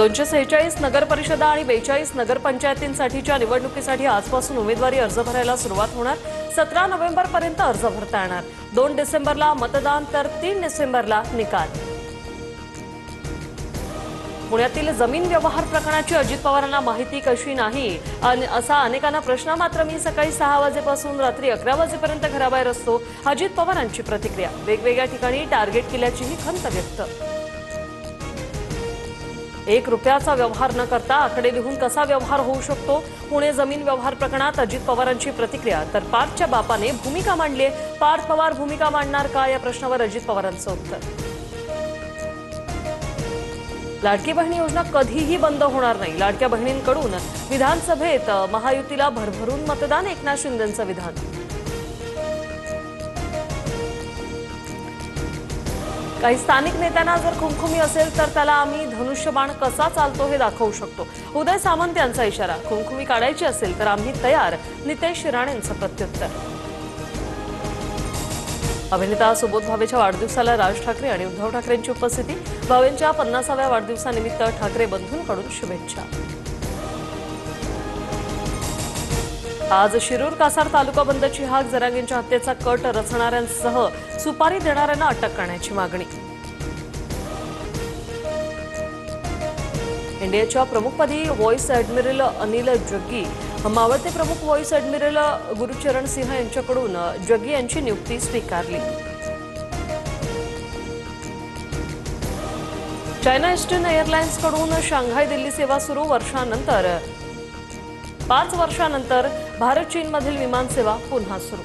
246 नगर परिषदा आणि 42 नगरपंचायतींसाठीच्या निवडणुकीसाठी आजपासून उमेदवारी अर्ज भरायला सुरुवात होणार। 17 नोव्हेंबरपर्यंत अर्ज भरता येणार। 2 डिसेंबरला मतदान तर 3 डिसेंबरला निकाल। पुण्यातील जमीन व्यवहार प्रकरणाची अजित पवारांना माहिती कशी नाही असा अनेकांना प्रश्न। मात्र मी सकाळी 6 वाजेपासून रात्री 11 वाजेपर्यंत घराबाहेर असतो, अजित पवारांची प्रतिक्रिया। वेगवेगळ्या ठिकाणी टार्गेट केल्याचीही खंत व्यक्त। 1 रुपयाचा व्यवहार न करता आकडे लिहून कसा व्यवहार होऊ शकतो? पुणे जमीन व्यवहार प्रकरणात अजित पवारांची प्रतिक्रिया। तर पार्थच्या बापाने भूमिका मांडली। पार्थ पवार भूमिका मांडणार का या प्रश्नावर अजित पवारांचं उत्तर। लाडकी बहीण योजना कधीही बंद होणार नाही। लाडक्या बहिणींकडून विधानसभेत महायुतीला भरभरून मतदान, एकनाथ शिंदेंचं विधान। काही स्थानिक नेत्यांना जर खुमखुमी असेल तर त्याला आम्ही धनुष्यबाण कसा चालतो हे दाखवू शकतो। उदय सामंत यांचा इशारा। खुमखुमी काढायची असेल तर आम्ही तयार, नितेश राणेंचं प्रत्युत्तर। अभिनेता सुबोध भावेच्या वाढदिवसाला राज ठाकरे आणि उद्धव ठाकरेंची उपस्थिती। भावेंच्या 50व्या वाढदिवसानिमित्त ठाकरे बंधूंकडून शुभेच्छा। आज शिरूर कासार तालुका बंदची हाक। जरांगेंच्या हत्येचा कट रचणाऱ्यांसह सुपारी देणाऱ्यांना अटक करण्याची मागणी। इंडियाच्या प्रमुखपदी व्हाईस ॲडमिरल अनिल जग्गी, मावळते प्रमुख व्हाईस ॲडमिरल गुरुचरण सिंह यांच्याकडून जग्गी यांची नियुक्ती स्वीकारली। चायना ईस्टर्न एअरलाइन्सकडून शांघाय दिल्ली सेवा सुरू। 5 वर्षानंतर भारत चीनमधील विमान सेवा पुन्हा सुरू।